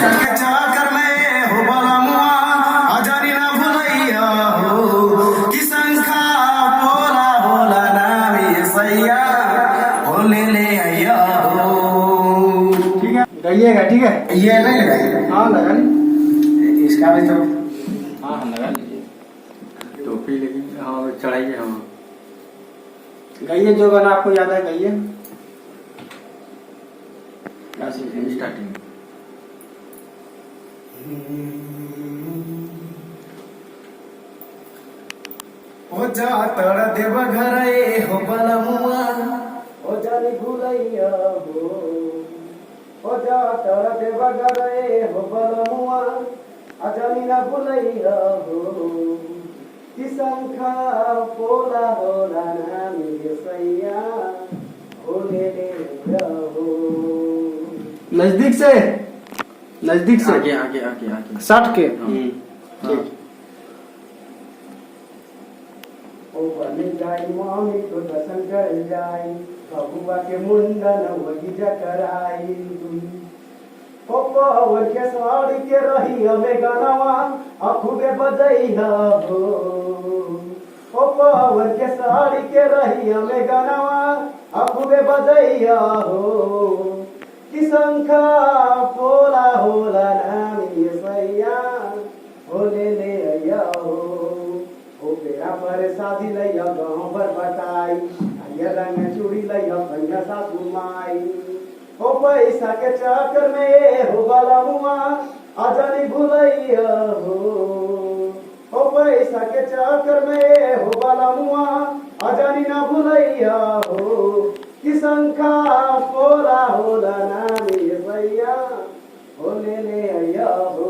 के चाकर में हो बलमुआ अजानी ना भुलैया हो कि संखा बोला बोला नामी सैया हो ले आया हो। ठीक है, गाइएगा। ठीक है, ये नहीं लगाइए। हाँ लगा ली। इसका भी तो हाँ लगा लीजिए। टोपी लेकिन हाँ चढ़ाइए। हाँ गाइए, जो गाना आपको याद है गाइए। स्टार्टिंग हो जा तड़ देव घर हो बलमुआ हो जानी भुलैया हो जा तड़ देव घर हो बलमुआ अजानी ना भुलैया हो कि संखा पोला होला नामी सैया हो ले हो। नजदीक से, नजदीक से आगे आगे आगे आगे सट के। ठीक। ओ बन जाई मामी तो दर्शन कर जाई बबुआ के मुंडन वही जकराई ओ पवर के साड़ी के रही हमें गानावा अखुबे बजई हो ओ पवर के साड़ी के रही हमें गानावा अखुबे बजई हो कि संखा पोला होला नामी सैया हो ले आया हो। ओ बेरा पर शादी लैया गाँव भर बटाई ये रंग चूड़ी लैया भैया सासू माई ओ पैसा के चक्कर में हो बलमुआ अजानी भुलैया हो ओ पैसा के चक्कर में हो बलमुआ अजानी ना भुलैया हो कि संखा पोला होला नामी सैया हो ले आया हो।